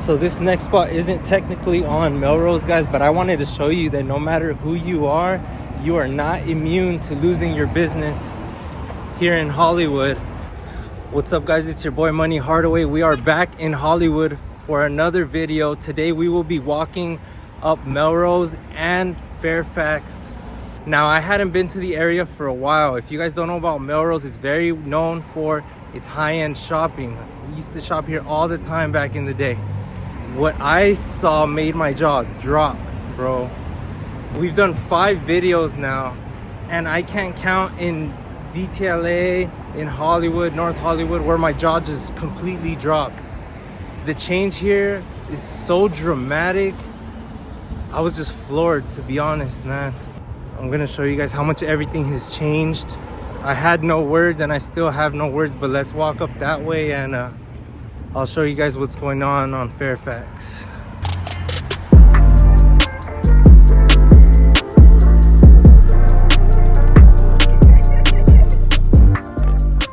So this next spot isn't technically on Melrose, guys, but I wanted to show you that no matter who you are not immune to losing your business here in Hollywood. What's up, guys? It's your boy Money Hardaway. We are back in Hollywood for another video. Today we will be walking up Melrose and Fairfax. Now, I hadn't been to the area for a while. If you guys don't know about Melrose, it's very known for its high-end shopping. We used to shop here all the time back in the day. What I saw made my jaw drop, bro. We've done 5 videos now, and I can't count in DTLA, in Hollywood, North Hollywood, where my jaw just completely dropped. The change here is so dramatic. I was just floored, to be honest, man. I'm gonna show you guys how much everything has changed. I had no words and I still have no words, but let's walk up that way and I'll show you guys what's going on Fairfax.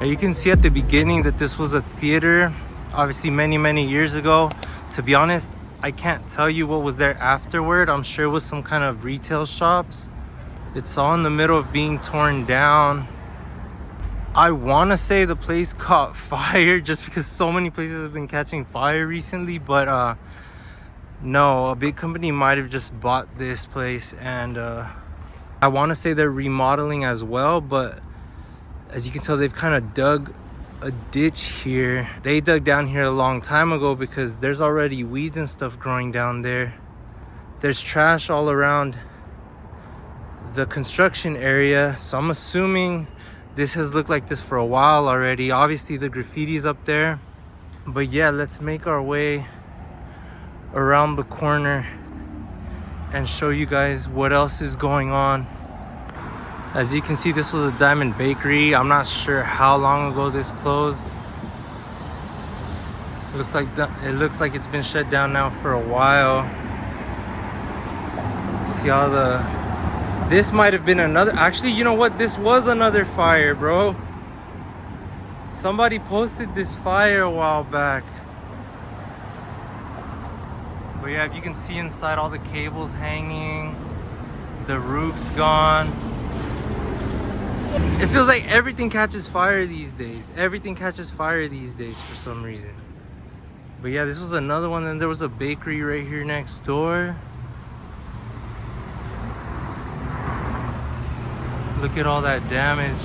You can see at the beginning that this was a theater, obviously many years ago. To be honest, I can't tell you what was there afterward. I'm sure it was some kind of retail shops. It's all in the middle of being torn down. I want to say the place caught fire just because so many places have been catching fire recently, but no, a big company might have just bought this place, and I want to say they're remodeling as well, but as you can tell, they've kind of dug a ditch here. They dug down here a long time ago because there's already weeds and stuff growing down there. There's trash all around the construction area, so I'm assuming this has looked like this for a while already. Obviously the graffiti's up there, but yeah, let's make our way around the corner and show you guys what else is going on. As you can see, this was a diamond bakery. I'm not sure how long ago this closed. It looks like it's been shut down now for a while. See all the... This might have been another... Actually, you know what? This was another fire, bro. Somebody posted this fire a while back. But yeah, if you can see inside, all the cables hanging. The roof's gone. It feels like everything catches fire these days. Everything catches fire these days for some reason. But yeah, this was another one. Then there was a bakery right here next door. Look at all that damage.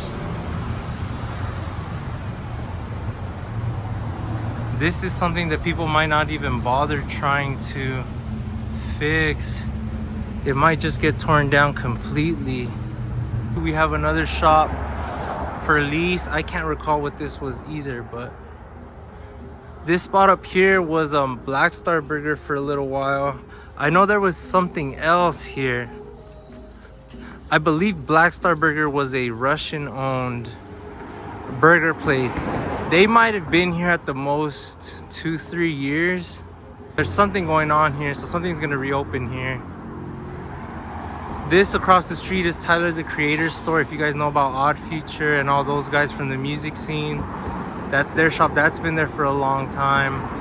This is something that people might not even bother trying to fix. It might just get torn down completely. We have another shop for lease. I can't recall what this was either, but this spot up here was Black Star Burger for a little while. I know there was something else here. I believe Black Star Burger was a Russian-owned burger place. They might have been here at the most 2-3 years. There's something going on here, so something's gonna reopen here. This across the street is Tyler the Creator's store. If you guys know about Odd Future and all those guys from the music scene, that's their shop. That's been there for a long time.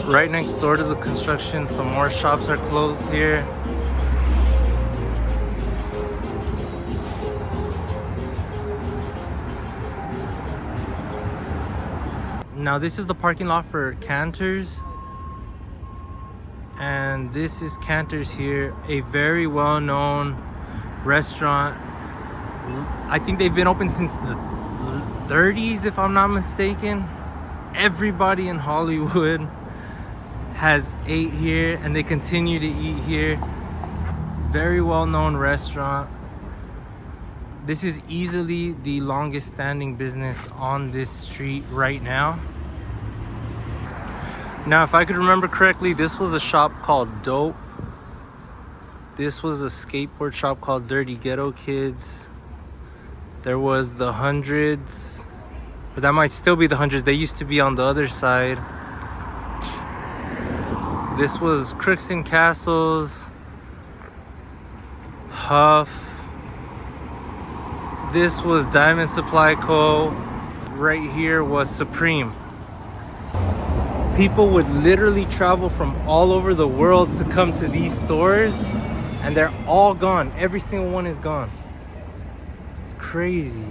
Right next door to the construction, some more shops are closed here. Now this is the parking lot for Cantor's. And this is Cantor's here, a very well-known restaurant. I think they've been open since the 30s, if I'm not mistaken. Everybody in Hollywood has ate here and they continue to eat here. Very well-known restaurant. This is easily the longest standing business on this street right now. Now, if I could remember correctly, this was a shop called Dope. This was a skateboard shop called Dirty Ghetto Kids. There was the Hundreds, but that might still be the Hundreds. They used to be on the other side. This was Crooks and Castles, Huff. This was Diamond Supply Co. right here was Supreme. People would literally travel from all over the world to come to these stores, and they're all gone. Every single one is gone. It's crazy.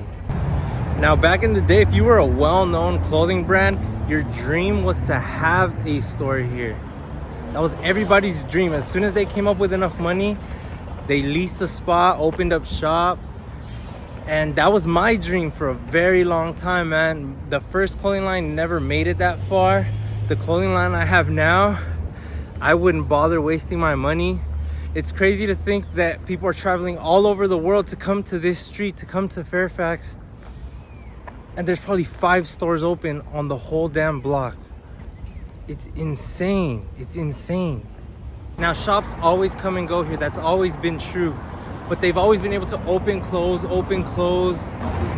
Now, back in the day, if you were a well-known clothing brand, your dream was to have a store here. That was everybody's dream. As soon as they came up with enough money, they leased a spot, opened up shop. And that was my dream for a very long time, man. The first clothing line never made it that far. The clothing line I have now, I wouldn't bother wasting my money. It's crazy to think that people are traveling all over the world to come to this street, to come to Fairfax. And there's probably 5 stores open on the whole damn block. It's insane. It's insane. Now, shops always come and go here. That's always been true. But they've always been able to open, close, open, close.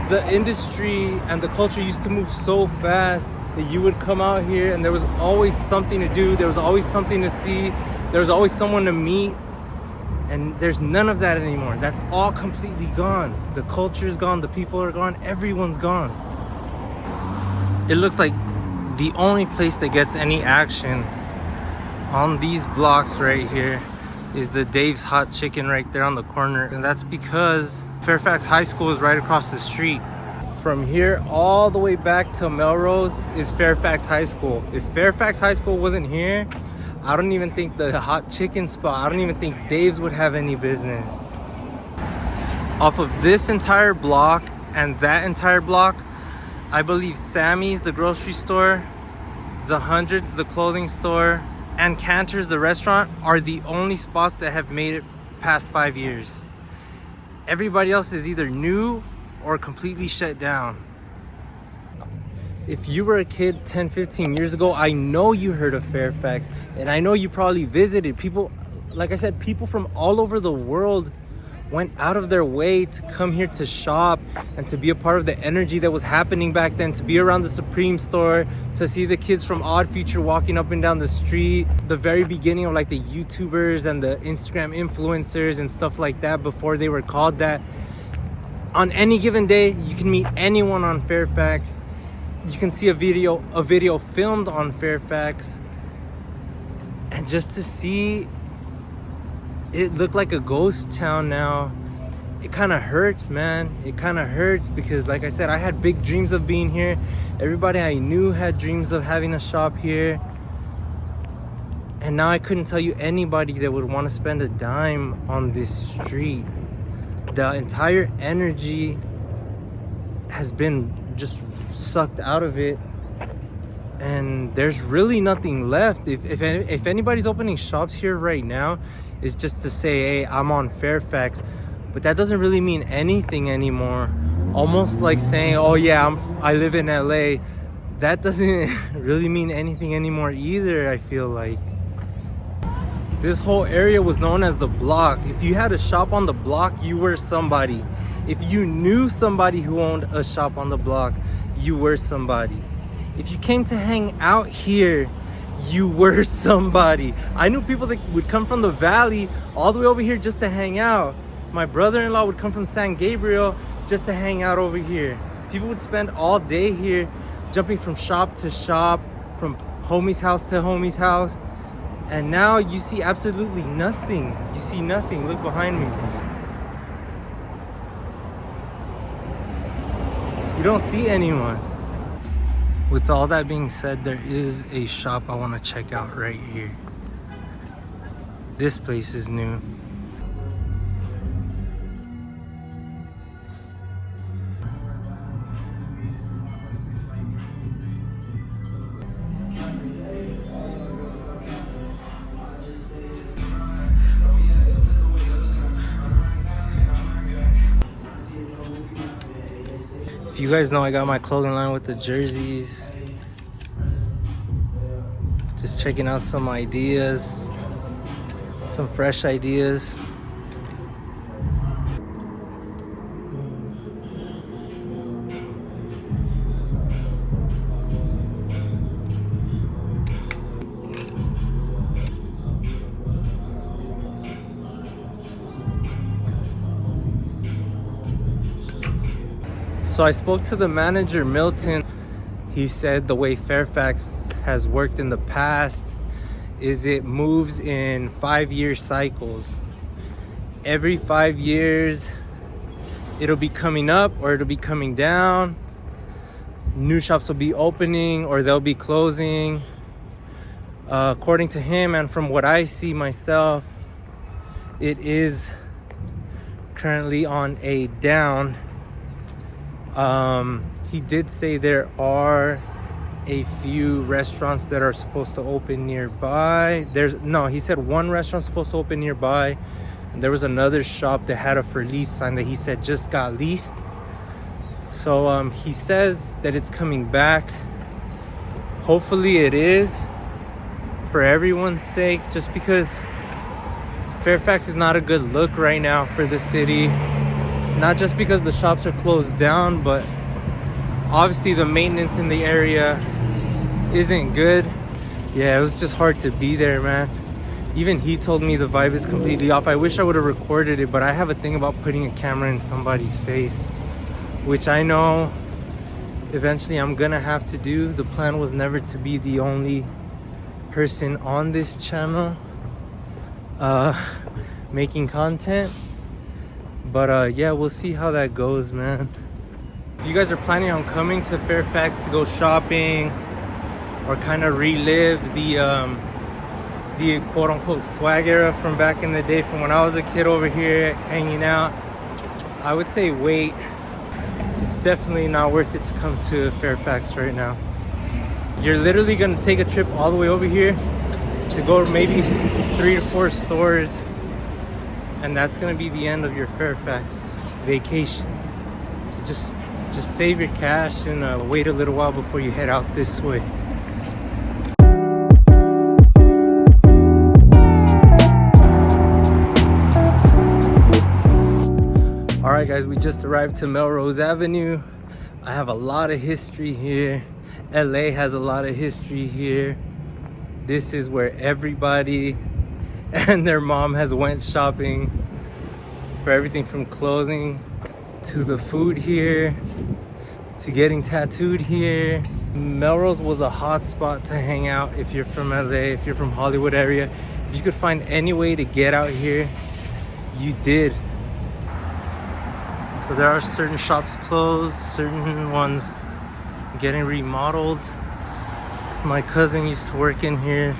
The industry and the culture used to move so fast that you would come out here and there was always something to do. There was always something to see. There was always someone to meet. And there's none of that anymore. That's all completely gone. The culture's gone. The people are gone. Everyone's gone. It looks like the only place that gets any action on these blocks right here is the Dave's Hot Chicken right there on the corner. And that's because Fairfax High School is right across the street. From here all the way back to Melrose is Fairfax High School. If Fairfax High School wasn't here, I don't even think the hot chicken spot, I don't even think Dave's would have any business. Off of this entire block and that entire block, I believe Sammy's, the grocery store, the Hundreds, the clothing store, and Cantor's, the restaurant, are the only spots that have made it past 5 years. Everybody else is either new or completely shut down. If you were a kid 10, 15 years ago, I know you heard of Fairfax, and I know you probably visited. People, like I said, people from all over the world went out of their way to come here to shop and to be a part of the energy that was happening back then, to be around the Supreme store, to see the kids from Odd Future walking up and down the street, the very beginning of like the YouTubers and the Instagram influencers and stuff like that before they were called that. On any given day, you can meet anyone on Fairfax. You can see a video filmed on Fairfax, and just to see it look like a ghost town now, it kind of hurts, man. It kind of hurts because, like I said, I had big dreams of being here. Everybody I knew had dreams of having a shop here, and now I couldn't tell you anybody that would want to spend a dime on this street. The entire energy has been just sucked out of it, and there's really nothing left. If anybody's opening shops here right now, it's just to say, hey, I'm on Fairfax, but that doesn't really mean anything anymore. Almost like saying, oh yeah, I live in LA. That doesn't really mean anything anymore either. I feel like this whole area was known as the block. If you had a shop on the block, you were somebody. If you knew somebody who owned a shop on the block, you were somebody. If you came to hang out here, you were somebody. I knew people that would come from the valley all the way over here just to hang out. My brother-in-law would come from San Gabriel just to hang out over here. People would spend all day here, jumping from shop to shop, from homie's house to homie's house. And now you see absolutely nothing. You see nothing. Look behind me. You don't see anyone. With all that being said, there is a shop I want to check out right here. This place is new. You guys know I got my clothing line with the jerseys. Just checking out some ideas, some fresh ideas. So I spoke to the manager, Milton. He said the way Fairfax has worked in the past is it moves in 5-year cycles. Every 5 years, it'll be coming up or it'll be coming down. New shops will be opening or they'll be closing. According to him and from what I see myself, it is currently on a down. He did say there are a few restaurants that are supposed to open nearby. He said one restaurant's supposed to open nearby, and there was another shop that had a for lease sign that he said just got leased. So he says that it's coming back. Hopefully it is, for everyone's sake, just because Fairfax is not a good look right now for the city. Not just because the shops are closed down, but obviously the maintenance in the area isn't good. Yeah, it was just hard to be there, man. Even he told me the vibe is completely off. I wish I would have recorded it, but I have a thing about putting a camera in somebody's face, which I know eventually I'm gonna have to do. The plan was never to be the only person on this channel making content, but yeah, we'll see how that goes, man. If you guys are planning on coming to Fairfax to go shopping or kind of relive the quote-unquote swag era from back in the day, from when I was a kid over here hanging out, I would say wait. It's definitely not worth it to come to Fairfax right now. You're literally gonna take a trip all the way over here to go to maybe 3 to 4 stores, and that's gonna be the end of your Fairfax vacation. So just save your cash and wait a little while before you head out this way. All right, guys, we just arrived to Melrose Avenue. I have a lot of history here. LA has a lot of history here. This is where everybody and their mom has went shopping for everything from clothing to the food here to getting tattooed here. Melrose was a hot spot to hang out if you're from LA, if you're from Hollywood area. If you could find any way to get out here, you did. So there are certain shops closed, certain ones getting remodeled. My cousin used to work in here.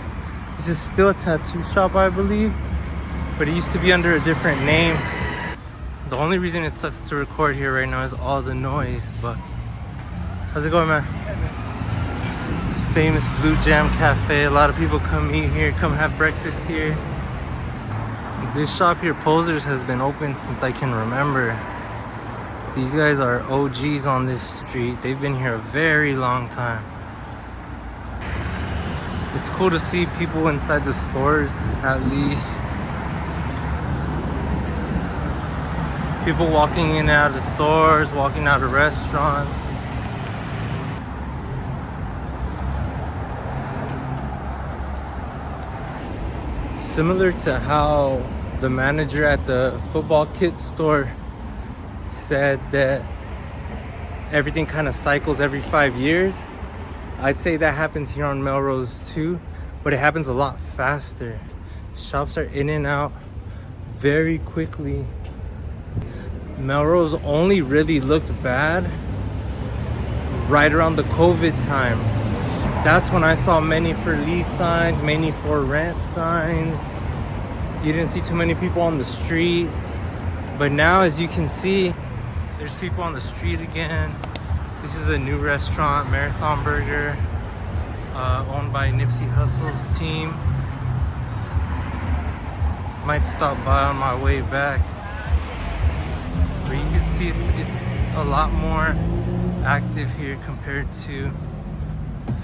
This is still a tattoo shop, I believe, but it used to be under a different name. The only reason it sucks to record here right now is all the noise, but how's it going, man? It's famous Blue Jam Cafe. A lot of people come eat here, come have breakfast here. This shop here, Posers, has been open since I can remember. These guys are OGs on this street. They've been here a very long time. It's cool to see people inside the stores, at least. People walking in and out of stores, walking out of restaurants. Similar to how the manager at the football kit store said that everything kind of cycles every 5 years, I'd say that happens here on Melrose too, but it happens a lot faster. Shops are in and out very quickly. Melrose only really looked bad right around the COVID time. That's when I saw many for lease signs, many for rent signs. You didn't see too many people on the street. But now, as you can see, there's people on the street again. This is a new restaurant, Marathon Burger, owned by Nipsey Hussle's team. Might stop by on my way back. But you can see it's a lot more active here compared to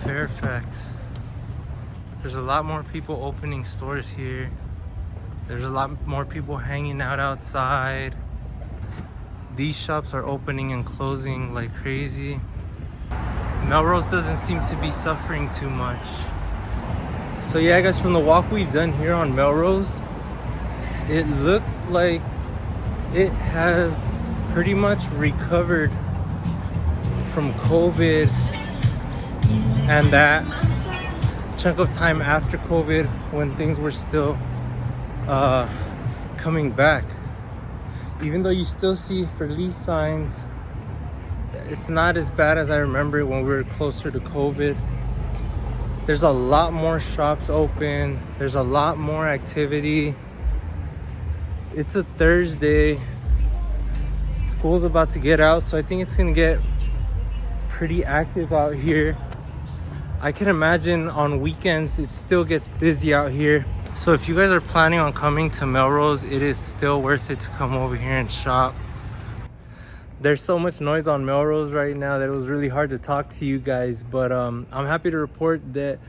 Fairfax. There's a lot more people opening stores here. There's a lot more people hanging out outside. These shops are opening and closing like crazy. Melrose doesn't seem to be suffering too much. So yeah, guys, from the walk we've done here on Melrose, it looks like it has pretty much recovered from COVID and that chunk of time after COVID when things were still coming back. Even though you still see for lease signs, it's not as bad as I remember when we were closer to COVID. There's a lot more shops open. There's a lot more activity. It's a Thursday. School's about to get out, so I think it's gonna get pretty active out here. I can imagine on weekends it still gets busy out here. So if you guys are planning on coming to Melrose, it is still worth it to come over here and shop. There's so much noise on Melrose right now that it was really hard to talk to you guys, but I'm happy to report that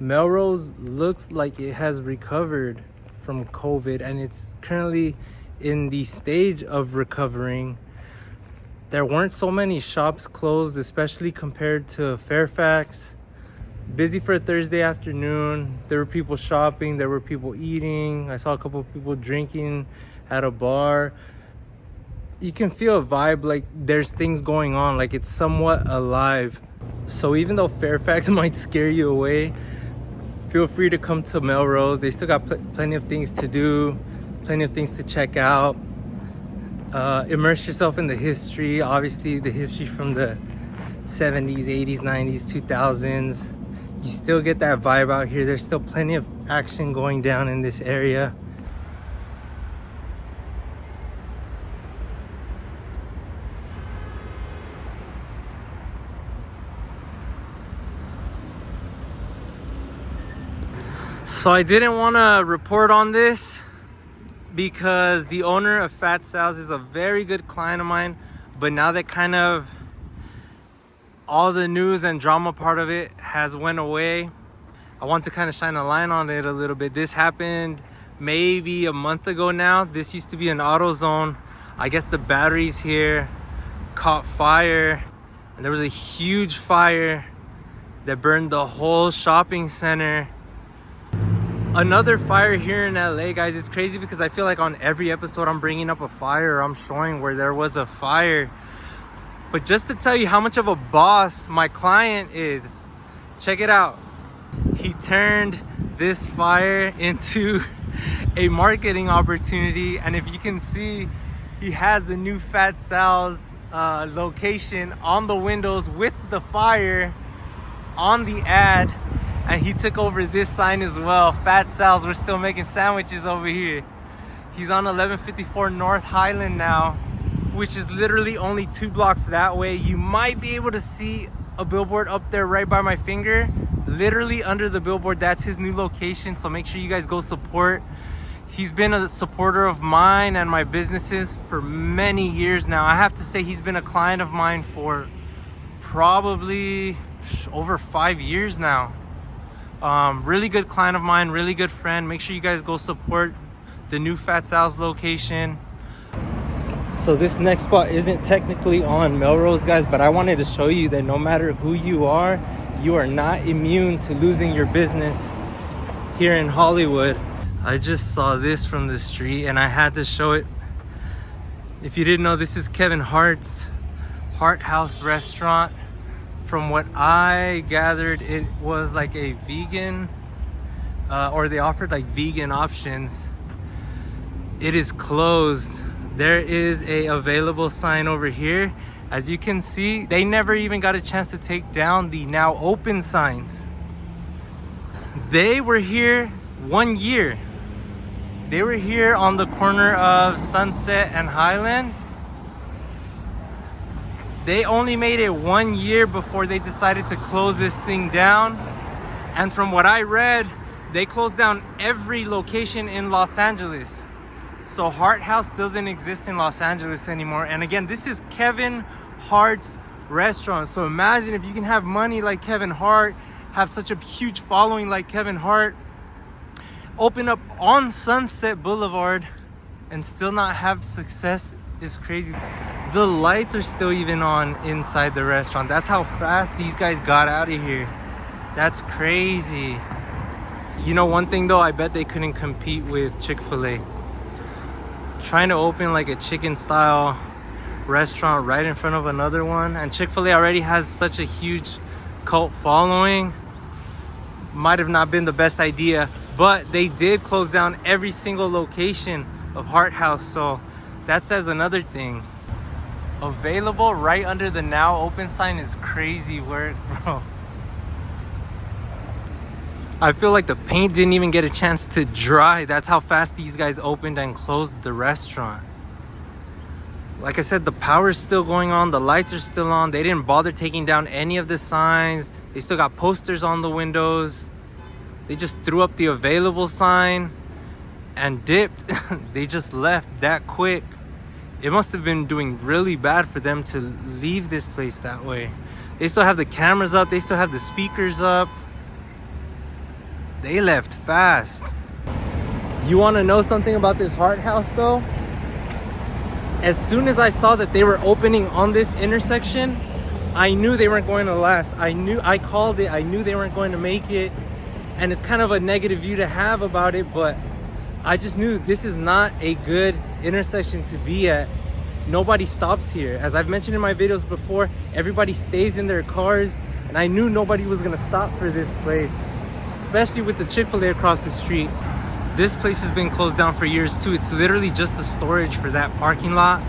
Melrose looks like it has recovered from COVID, and it's currently in the stage of recovering. There weren't so many shops closed, especially compared to Fairfax. Busy for a Thursday afternoon. There were people shopping, there were people eating. I saw a couple of people drinking at a bar. You can feel a vibe, like there's things going on, like it's somewhat alive. So even though Fairfax might scare you away, feel free to come to Melrose. They still got plenty of things to do, plenty of things to check out. Immerse yourself in the history. Obviously the history from the 70s, 80s, 90s, 2000s. You still get that vibe out here. There's still plenty of action going down in this area. So I didn't want to report on this because the owner of Fat Sal's is a very good client of mine, but now that kind of all the news and drama part of it has went away, I want to kind of shine a light on it a little bit. This happened maybe a month ago now. This used to be an AutoZone. I guess the batteries here caught fire, and there was a huge fire that burned the whole shopping center. Another fire here in LA, guys. It's crazy because I feel like on every episode I'm bringing up a fire, or I'm showing where there was a fire. But just to tell you how much of a boss my client is, check it out. He turned this fire into a marketing opportunity. And if you can see, he has the new Fat Sal's location on the windows with the fire on the ad. And he took over this sign as well. Fat Sal's, we're still making sandwiches over here. He's on 1154 North Highland now, which is literally only 2 blocks that way. You might be able to see a billboard up there right by my finger. Literally under the billboard, that's his new location. So make sure you guys go support. He's been a supporter of mine and my businesses for many years now. I have to say he's been a client of mine for probably over 5 years now. Really good client of mine, really good friend. Make sure you guys go support the new Fat Sal's location. So this next spot isn't technically on Melrose, guys, but I wanted to show you that no matter who you are not immune to losing your business here in Hollywood. I just saw this from the street and I had to show it. If you didn't know, this is Kevin Hart's Hart House restaurant. From what I gathered, it was like a vegan, or they offered like vegan options. It is closed. There is a available sign over here. As you can see, they never even got a chance to take down the now open signs. They were here 1 year. They were here on the corner of Sunset and Highland. They only made it 1 year before they decided to close this thing down. And from what I read, they closed down every location in Los Angeles. So Hart House doesn't exist in Los Angeles anymore. And again, this is Kevin Hart's restaurant. So imagine if you can have money like Kevin Hart, have such a huge following like Kevin Hart, open up on Sunset Boulevard and still not have success is crazy. The lights are still even on inside the restaurant. That's how fast these guys got out of here. That's crazy. You know, one thing though, I bet they couldn't compete with Chick-fil-A. Trying to open like a chicken style restaurant right in front of another one. And Chick-fil-A already has such a huge cult following. Might have not been the best idea, but they did close down every single location of Heart House, so that says another thing. Available right under the now open sign is crazy work, bro. I feel like the paint didn't even get a chance to dry. That's how fast these guys opened and closed the restaurant. Like I said, the power is still going on, the lights are still on. They didn't bother taking down any of the signs. They still got posters on the windows. They just threw up the available sign and dipped. They just left that quick. It must have been doing really bad for them to leave this place that way. They still have the cameras up, they still have the speakers up. They left fast. You want to know something about this Heart House though? As soon as I saw that they were opening on this intersection, I knew they weren't going to last. I called it. I knew they weren't going to make it. And it's kind of a negative view to have about it, but I just knew this is not a good intersection to be at. Nobody stops here. As I've mentioned in my videos before, everybody stays in their cars, and I knew nobody was gonna stop for this place, especially with the Chick-fil-A across the street. This place has been closed down for years too. It's literally just a storage for that parking lot.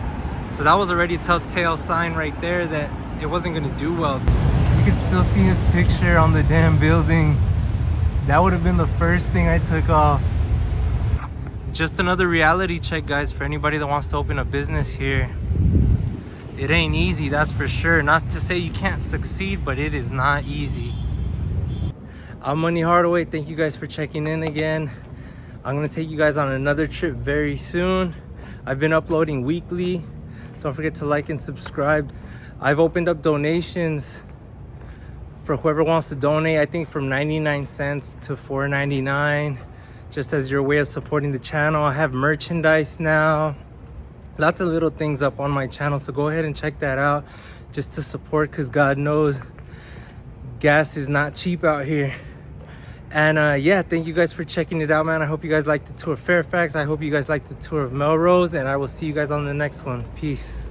So that was already a telltale sign right there that it wasn't gonna do well. You can still see his picture on the damn building. That would have been the first thing I took off. Just another reality check, guys, for anybody that wants to open a business here. It ain't easy, that's for sure. Not to say you can't succeed, but it is not easy. I'm Money Hardaway. Thank you guys for checking in again. I'm gonna take you guys on another trip very soon. I've been uploading weekly. Don't forget to like and subscribe. I've opened up donations for whoever wants to donate. I think from 99 cents to $4.99, just as your way of supporting the channel. I have merchandise now, lots of little things up on my channel, so go ahead and check that out just to support, because God knows gas is not cheap out here. And yeah, thank you guys for checking it out, man. I hope you guys liked the tour of Fairfax. I hope you guys liked the tour of Melrose, and I will see you guys on the next one. Peace.